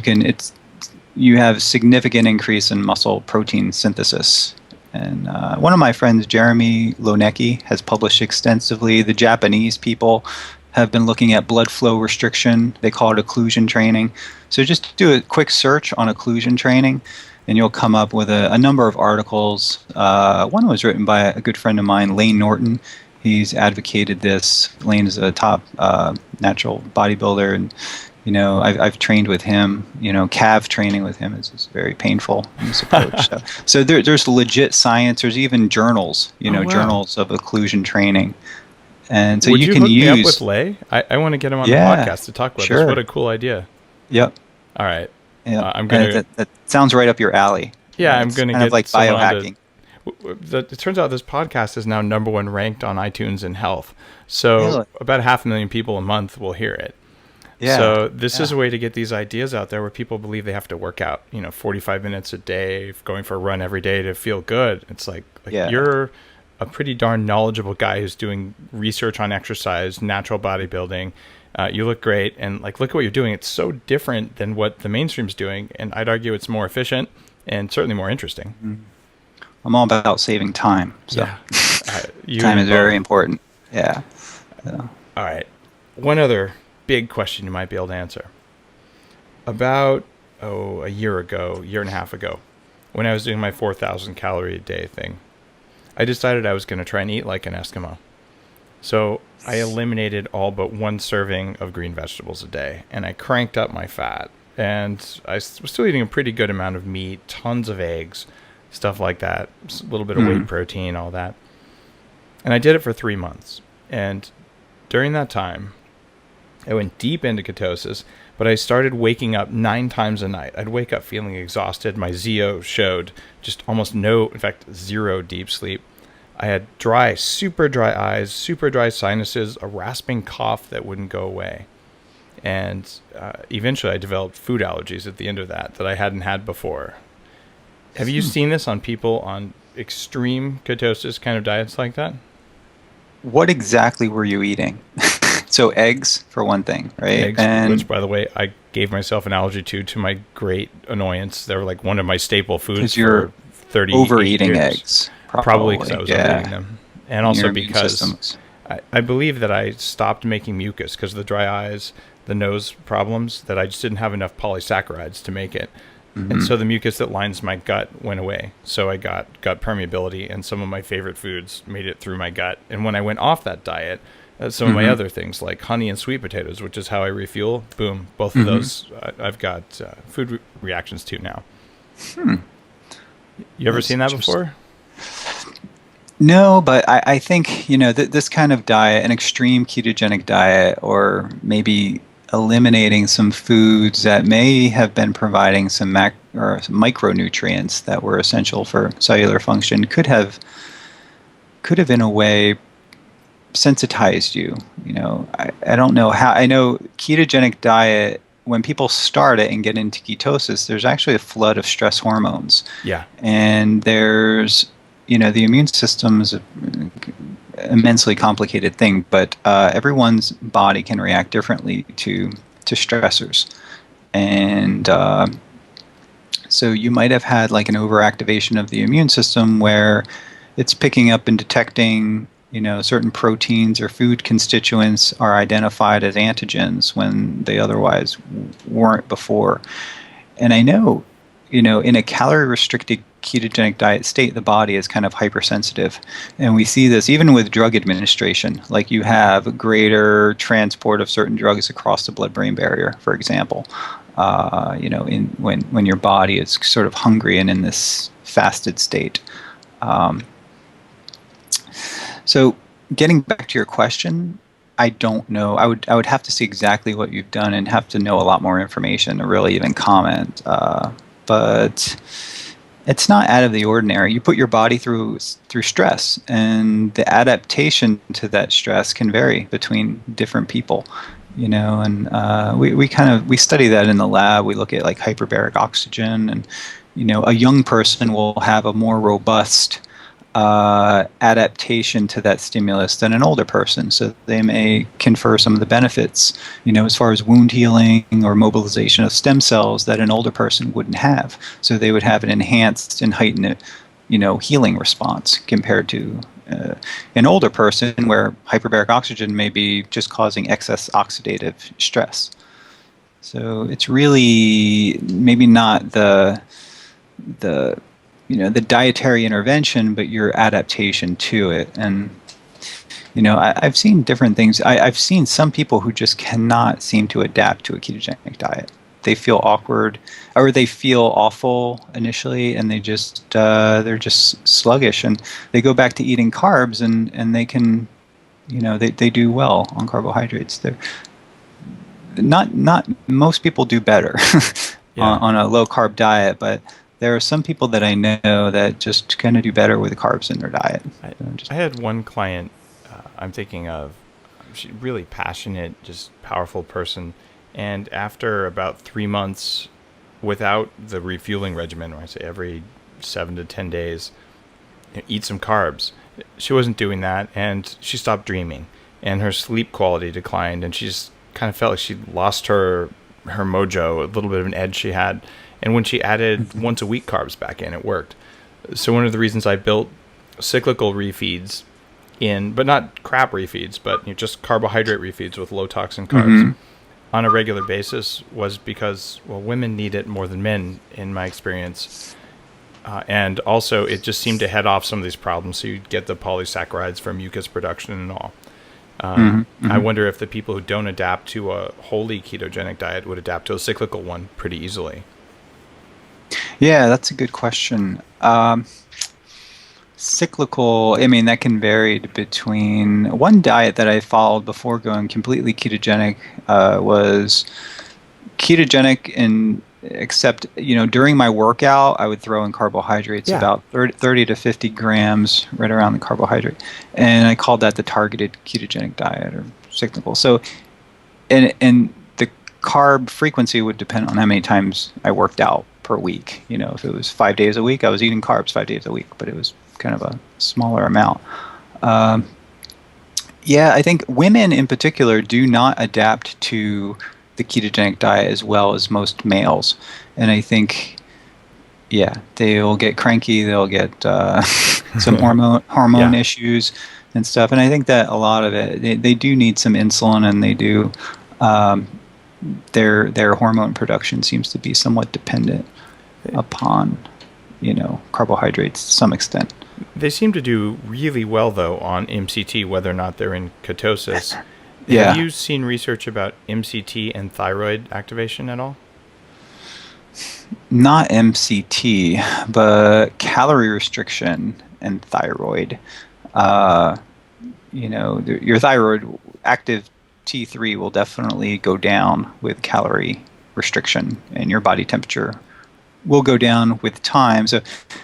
you have significant increase in muscle protein synthesis. And one of my friends, Jeremy Lonecki, has published extensively. The Japanese people have been looking at blood flow restriction. They call it occlusion training. So just do a quick search on occlusion training, and you'll come up with a number of articles. One was written by a good friend of mine, Lane Norton. He's advocated this. Lane is a top natural bodybuilder, and I've trained with him. Calf training with him is very painful in this approach. So there's legit science. There's even journals, journals of occlusion training. And so Would you you can hook use. me up with Lay? I want to get him on the podcast to talk about this. What a cool idea. Yep. All right. Yeah, I'm gonna. that sounds right up your alley. Yeah, I'm It's gonna kind of get like someone biohacking. it turns out this podcast is now #1 ranked on iTunes in health. So Really? about 500,000 people a month will hear it. Yeah. So this is Yeah. a way to get these ideas out there where people believe they have to work out, 45 minutes a day, going for a run every day to feel good. It's like Yeah. you're a pretty darn knowledgeable guy who's doing research on exercise, natural bodybuilding. You look great, and look at what you're doing. It's so different than what the mainstream's doing, and I'd argue it's more efficient and certainly more interesting. I'm all about saving time. So Yeah. time is very important. Yeah. All right. One other big question you might be able to answer. About a year and a half ago, when I was doing my 4,000 calorie a day thing, I decided I was going to try and eat like an Eskimo. So I eliminated all but 1 serving of green vegetables a day, and I cranked up my fat. And I was still eating a pretty good amount of meat, tons of eggs, stuff like that, a little bit of whey protein, all that. And I did it for 3 months. And during that time, I went deep into ketosis, but I started waking up 9 times a night. I'd wake up feeling exhausted. My ZO showed just almost no, in fact, 0 deep sleep. I had super dry eyes, super dry sinuses, a rasping cough that wouldn't go away. And eventually I developed food allergies at the end of that I hadn't had before. Have you seen this on people on extreme ketosis kind of diets like that? What exactly were you eating? So eggs, for one thing, right? Eggs, which, by the way, I gave myself an allergy to my great annoyance. They were like one of my staple foods for 30 years. Overeating eggs. Probably because I was overeating them. And also Your because I believe that I stopped making mucus because of the dry eyes, the nose problems, that I just didn't have enough polysaccharides to make it. And so the mucus that lines my gut went away. So I got gut permeability, and some of my favorite foods made it through my gut. And when I went off that diet, some of my other things like honey and sweet potatoes, which is how I refuel, boom, both of those I've got food reactions to now. You ever seen that before? No, but I think, this kind of diet, an extreme ketogenic diet, or maybe eliminating some foods that may have been providing some micronutrients that were essential for cellular function could have in a way sensitized you. I don't know how. I know ketogenic diet, when people start it and get into ketosis, there's actually a flood of stress hormones. Yeah. And there's, the immune system is an immensely complicated thing, but everyone's body can react differently to stressors. And so you might have had like an overactivation of the immune system where it's picking up and detecting certain proteins or food constituents are identified as antigens when they otherwise weren't before. And I know, in a calorie-restricted ketogenic diet state, the body is kind of hypersensitive. And we see this even with drug administration. Like you have greater transport of certain drugs across the blood-brain barrier, for example, when your body is sort of hungry and in this fasted state. So getting back to your question, I don't know. I would have to see exactly what you've done and have to know a lot more information to really even comment. But it's not out of the ordinary. You put your body through stress, and the adaptation to that stress can vary between different people. And we study that in the lab. We look at like hyperbaric oxygen, and a young person will have a more robust adaptation to that stimulus than an older person. So they may confer some of the benefits, as far as wound healing or mobilization of stem cells that an older person wouldn't have. So they would have an enhanced and heightened, healing response compared to an older person where hyperbaric oxygen may be just causing excess oxidative stress. So it's really maybe not the dietary intervention, but your adaptation to it. And, I've seen different things. I've seen some people who just cannot seem to adapt to a ketogenic diet. They feel awkward, or they feel awful initially, and they're just sluggish, and they go back to eating carbs, and they can, they do well on carbohydrates. They're not most people do better. Yeah. on a low carb diet, but there are some people that I know that just kind of do better with the carbs in their diet. I had one client I'm thinking of. She's really passionate, just powerful person. And after about 3 months without the refueling regimen, where I say every 7 to 10 days, eat some carbs, she wasn't doing that, and she stopped dreaming, and her sleep quality declined, and she just kind of felt like she lost her mojo, a little bit of an edge she had. And when she added once a week carbs back in, it worked. So one of the reasons I built cyclical refeeds but not crap refeeds, but just carbohydrate refeeds with low toxin carbs on a regular basis was because, well, women need it more than men, in my experience. And also, it just seemed to head off some of these problems. So you get the polysaccharides from mucus production and all. I wonder if the people who don't adapt to a wholly ketogenic diet would adapt to a cyclical one pretty easily. Yeah, that's a good question. Cyclical, I mean, that can vary between one diet that I followed before going completely ketogenic was ketogenic except, during my workout, I would throw in carbohydrates, about 30 to 50 grams right around the carbohydrate. And I called that the targeted ketogenic diet or cyclical. So, and the carb frequency would depend on how many times I worked out per week. If it was 5 days a week, I was eating carbs 5 days a week, but it was kind of a smaller amount. I think women in particular do not adapt to the ketogenic diet as well as most males. And I think, they'll get cranky, they'll get some hormone issues and stuff. And I think that a lot of it, they do need some insulin, and they do, their hormone production seems to be somewhat dependent upon, carbohydrates to some extent. They seem to do really well, though, on MCT, whether or not they're in ketosis. Yeah. Have you seen research about MCT and thyroid activation at all? Not MCT, but calorie restriction and thyroid. Your thyroid active T3 will definitely go down with calorie restriction, and your body temperature will go down with time. So,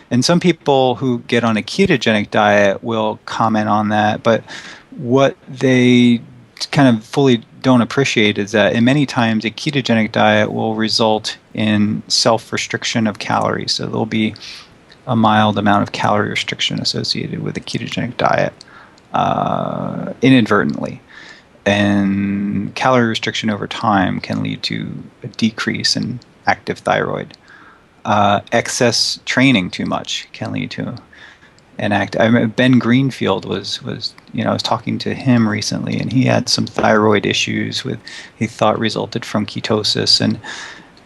and some people who get on a ketogenic diet will comment on that, but what they kind of fully don't appreciate is that in many times a ketogenic diet will result in self-restriction of calories. So there'll be a mild amount of calorie restriction associated with a ketogenic diet inadvertently. And calorie restriction over time can lead to a decrease in active thyroid. Excess training too much can lead to I remember Ben Greenfield was I was talking to him recently, and he had some thyroid issues he thought resulted from ketosis, and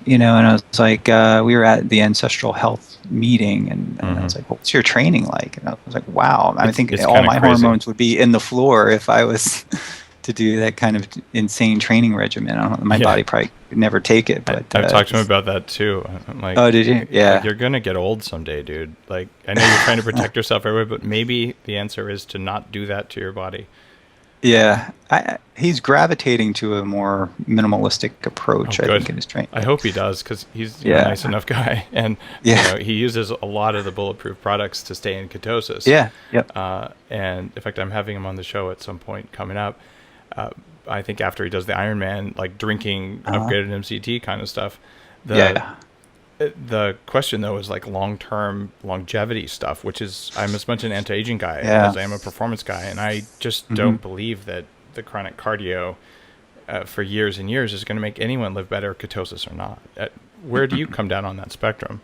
and I was like, we were at the Ancestral Health meeting, and I was like, what's your training like? And I was like, wow, I think all my hormones would be in the floor if I was to do that kind of insane training regimen. I don't know, my body probably could never take it. But I've talked to him about that too. I'm like, oh, did you? Yeah. Like, you're gonna get old someday, dude. Like, I know you're trying to protect yourself everywhere, but maybe the answer is to not do that to your body. Yeah, he's gravitating to a more minimalistic approach, I think, in his training. I hope he does, because he's a nice enough guy, and he uses a lot of the Bulletproof products to stay in ketosis. Yeah. Yep. And in fact, I'm having him on the show at some point coming up. I think after he does the Ironman, like drinking upgraded MCT kind of stuff. The question though is like long-term longevity stuff, which is, I'm as much an anti-aging guy as I am a performance guy, and I just don't believe that the chronic cardio for years and years is going to make anyone live better, ketosis or not. Where do you come down on that spectrum?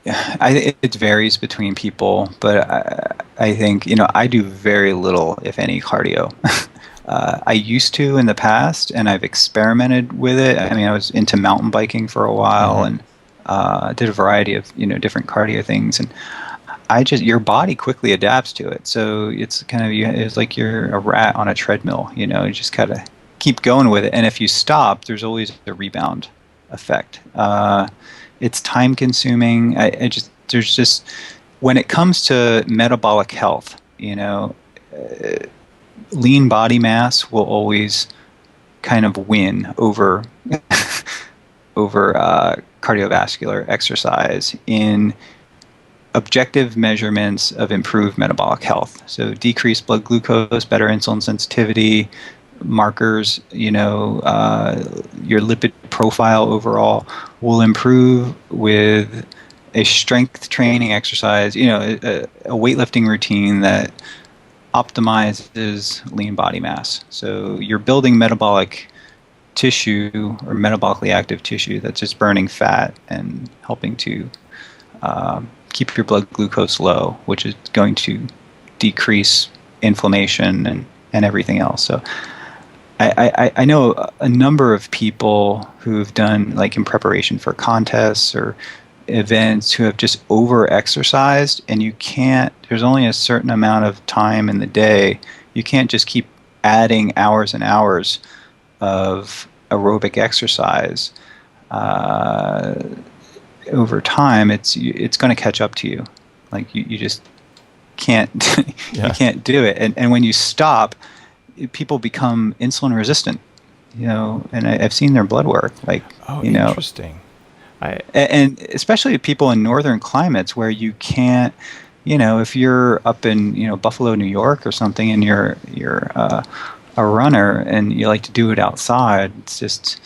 It varies between people, but I think, I do very little, if any, cardio. I used to in the past, and I've experimented with it. I mean, I was into mountain biking for a while, and did a variety of, different cardio things. And your body quickly adapts to it. So it's it's like you're a rat on a treadmill, you just kind of keep going with it. And if you stop, there's always a rebound effect. It's time consuming. There's just, when it comes to metabolic health, lean body mass will always kind of win over over cardiovascular exercise in objective measurements of improved metabolic health. So decreased blood glucose, better insulin sensitivity, markers, your lipid profile overall will improve with a strength training exercise, a weightlifting routine that optimizes lean body mass. So you're building metabolic tissue or metabolically active tissue that's just burning fat and helping to keep your blood glucose low, which is going to decrease inflammation and everything else. So I know a number of people who've done, like in preparation for contests or events, who have just over-exercised, and there's only a certain amount of time in the day. You can't just keep adding hours and hours of aerobic exercise. Over time, it's going to catch up to you. Like you just can't you can't do it. And when you stop, people become insulin resistant. And I've seen their blood work. Like, interesting. And especially people in northern climates where you can't, if you're up in Buffalo, New York or something, and you're a runner and you like to do it outside, it's just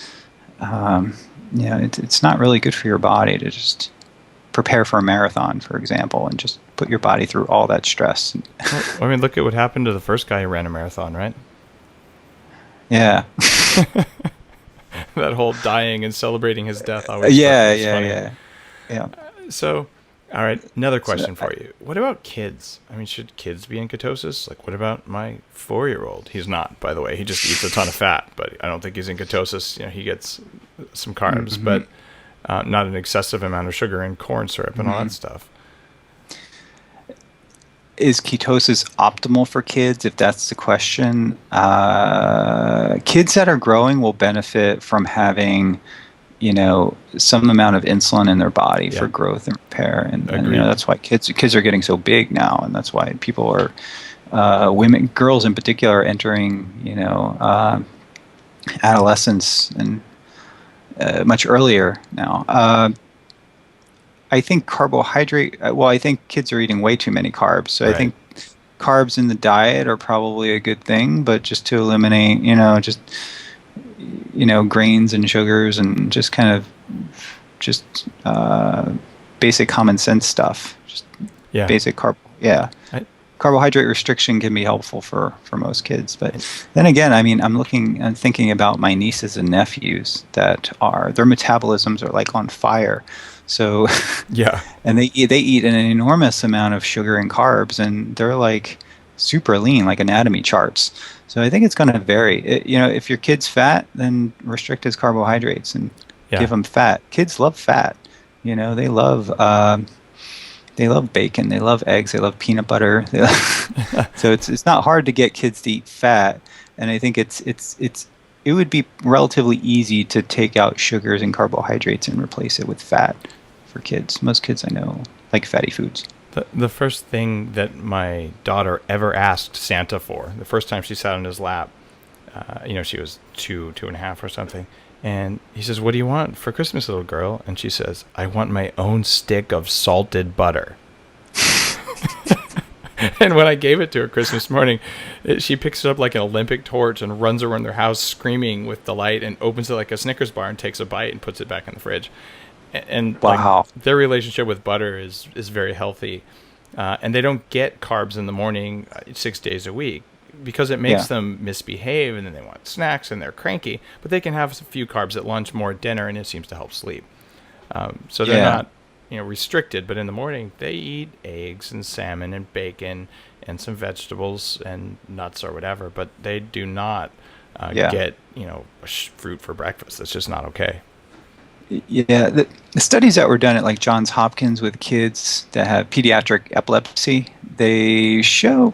it's not really good for your body to just prepare for a marathon, for example, and just put your body through all that stress. Well, look at what happened to the first guy who ran a marathon, right? Yeah. That whole dying and celebrating his death always. Yeah. So, all right, another question for you. What about kids? Should kids be in ketosis? Like, what about my 4-year-old? He's not, by the way. He just eats a ton of fat, but I don't think he's in ketosis. He gets some carbs, but not an excessive amount of sugar and corn syrup and all that stuff. Is ketosis optimal for kids, if that's the question? Kids that are growing will benefit from having, some amount of insulin in their body for growth and repair. And that's why kids are getting so big now. And that's why people are, girls in particular, are entering, adolescence and much earlier now. I think I think kids are eating way too many carbs. So I think carbs in the diet are probably a good thing, but just to eliminate, grains and sugars and just kind of basic common sense stuff. Basic carbohydrate restriction can be helpful for most kids. But then again, I'm thinking about my nieces and nephews their metabolisms are like on fire. So and they eat an enormous amount of sugar and carbs, and they're like super lean, like anatomy charts. So I think it's going to vary. If your kid's fat, then restrict his carbohydrates and give them fat. Kids love fat. They love bacon, they love eggs, they love peanut butter. So it's not hard to get kids to eat fat, and I think it would be relatively easy to take out sugars and carbohydrates and replace it with fat for kids. Most kids I know like fatty foods. The first thing that my daughter ever asked Santa for, the first time she sat on his lap, she was 2.5 or something, and he says, "What do you want for Christmas, little girl?" And she says, "I want my own stick of salted butter." And when I gave it to her Christmas morning, she picks it up like an Olympic torch and runs around their house screaming with delight and opens it like a Snickers bar and takes a bite and puts it back in the fridge. And wow. Their relationship with butter is very healthy. And they don't get carbs in the morning 6 days a week because it makes them misbehave, and then they want snacks and they're cranky. But they can have a few carbs at lunch, more at dinner, and it seems to help sleep. So they're not restricted, but in the morning they eat eggs and salmon and bacon and some vegetables and nuts or whatever, but they do not get fruit for breakfast. That's just not okay. Yeah, the studies that were done at like Johns Hopkins with kids that have pediatric epilepsy, they show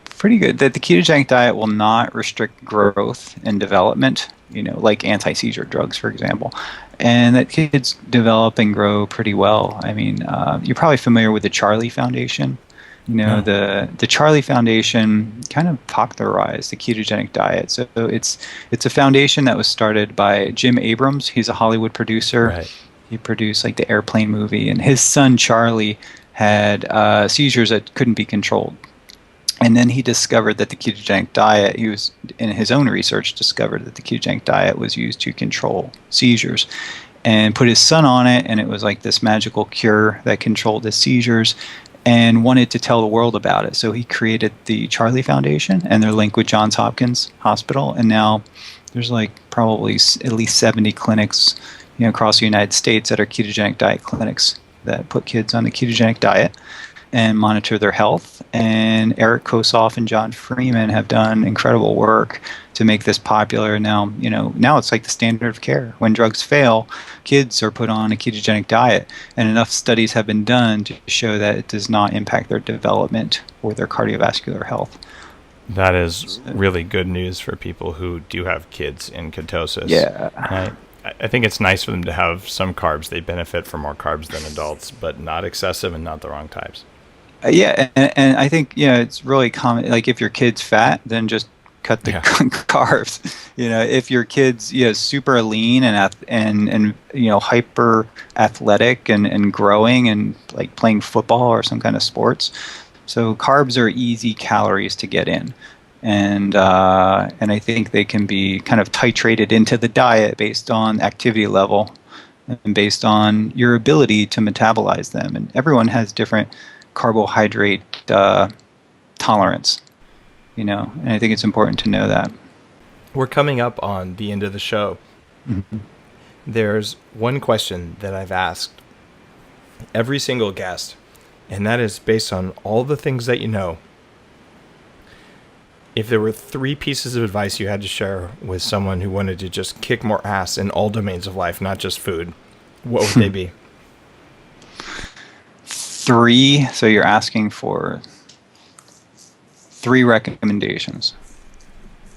pretty good that the ketogenic diet will not restrict growth and development, like anti-seizure drugs, for example, and that kids develop and grow pretty well. You're probably familiar with the Charlie Foundation. No. The Charlie Foundation kind of popularized the ketogenic diet. So it's a foundation that was started by Jim Abrams. He's a Hollywood producer. Right. He produced like the Airplane movie, and his son Charlie had seizures that couldn't be controlled. And then he discovered that the ketogenic diet, he was in his own research discovered that the ketogenic diet was used to control seizures, and put his son on it, and it was like this magical cure that controlled his seizures, and wanted to tell the world about it. So he created the Charlie Foundation, and they're linked with Johns Hopkins Hospital, and now there's like probably at least 70 clinics, across the United States that are ketogenic diet clinics that put kids on the ketogenic diet and monitor their health. And Eric Kosoff and John Freeman have done incredible work to make this popular. Now, now it's like the standard of care. When drugs fail, kids are put on a ketogenic diet, and enough studies have been done to show that it does not impact their development or their cardiovascular health. That is really good news for people who do have kids in ketosis. Yeah. I think it's nice for them to have some carbs. They benefit from more carbs than adults, but not excessive and not the wrong types. Yeah, and I think it's really common. Like if your kid's fat, then just cut the carbs. If your kid's super lean and hyper athletic and growing and like playing football or some kind of sports, so carbs are easy calories to get in. And I think they can be kind of titrated into the diet based on activity level and based on your ability to metabolize them. And everyone has different carbohydrate tolerance, and I think it's important to know that. We're coming up on the end of the show. Mm-hmm. There's one question that I've asked every single guest, and that is based on all the things that you know. If there were 3 pieces of advice you had to share with someone who wanted to just kick more ass in all domains of life, not just food, what would they be? 3, so you're asking for 3 recommendations.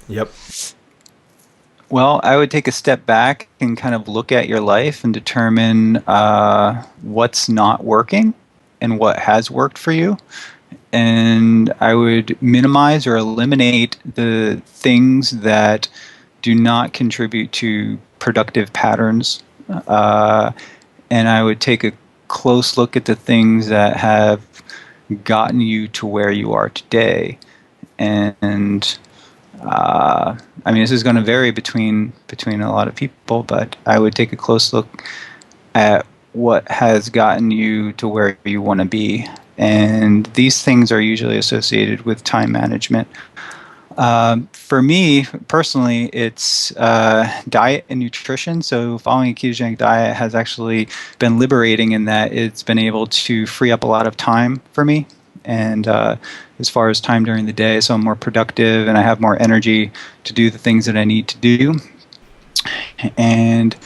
Yep. Well, I would take a step back and kind of look at your life and determine what's not working and what has worked for you. And I would minimize or eliminate the things that do not contribute to productive patterns. And I would take a close look at the things that have gotten you to where you are today. And this is going to vary between a lot of people, but I would take a close look at what has gotten you to where you want to be. And these things are usually associated with time management. For me, personally, it's diet and nutrition. So following a ketogenic diet has actually been liberating in that it's been able to free up a lot of time for me. And as far as time during the day, so I'm more productive and I have more energy to do the things that I need to do. And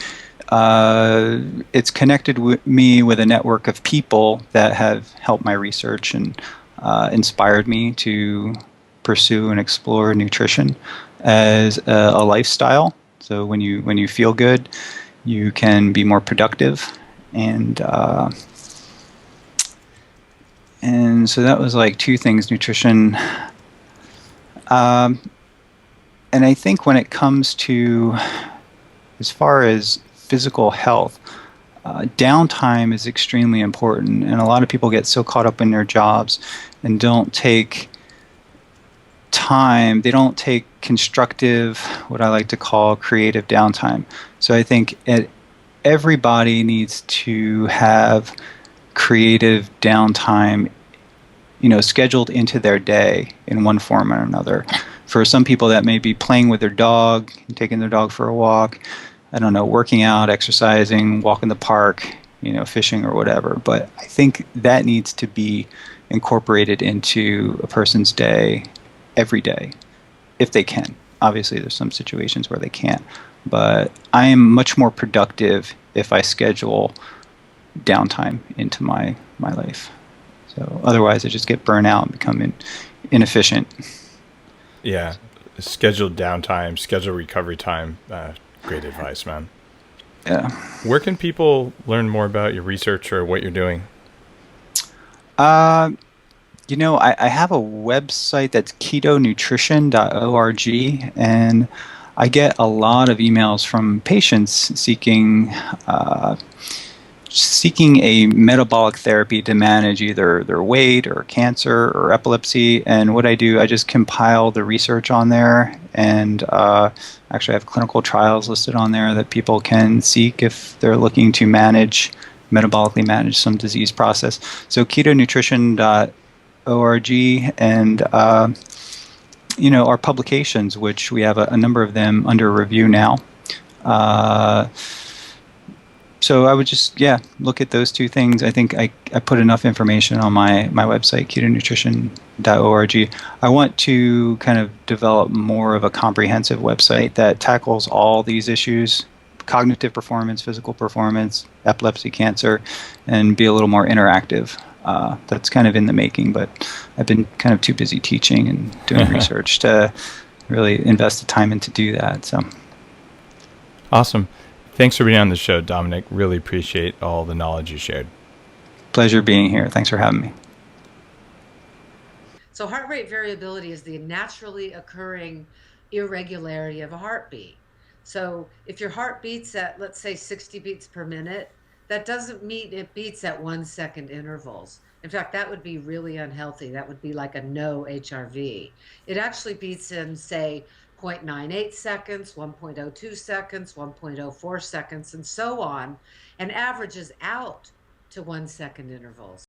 it's connected me with a network of people that have helped my research and inspired me to pursue and explore nutrition as a lifestyle. So when you feel good, you can be more productive, and so that was like 2 things: nutrition. And I think when it comes to as far as physical health, downtime is extremely important, and a lot of people get so caught up in their jobs and don't take time. They don't take constructive, what I like to call creative downtime. So I think everybody needs to have creative downtime, scheduled into their day in one form or another. For some people, that may be playing with their dog, taking their dog for a walk, I don't know, working out, exercising, walk in the park, fishing or whatever. But I think that needs to be incorporated into a person's day every day, if they can. Obviously, there's some situations where they can't. But I am much more productive if I schedule downtime into my life. So otherwise, I just get burnt out and become inefficient. Yeah. Scheduled downtime, scheduled recovery time. Great advice, man. Yeah. Where can people learn more about your research or what you're doing? I have a website that's ketonutrition.org, and I get a lot of emails from patients seeking a metabolic therapy to manage either their weight or cancer or epilepsy. And what I do, I just compile the research on there, and actually I have clinical trials listed on there that people can seek if they're looking to metabolically manage some disease process. So ketonutrition.org, and our publications, which we have a number of them under review now. So I would just, look at those two things. I think I put enough information on my website, ketonutrition.org. I want to kind of develop more of a comprehensive website that tackles all these issues: cognitive performance, physical performance, epilepsy, cancer, and be a little more interactive. That's kind of in the making, but I've been kind of too busy teaching and doing research to really invest the time in to do that. So, Awesome. Thanks for being on the show, Dominic. Really appreciate all the knowledge you shared. Pleasure being here. Thanks for having me. So heart rate variability is the naturally occurring irregularity of a heartbeat. So if your heart beats at, let's say, 60 beats per minute, that doesn't mean it beats at 1 second intervals. In fact, that would be really unhealthy. That would be like a no HRV. It actually beats in, say, 0.98 seconds, 1.02 seconds, 1.04 seconds, and so on, and averages out to 1 second intervals.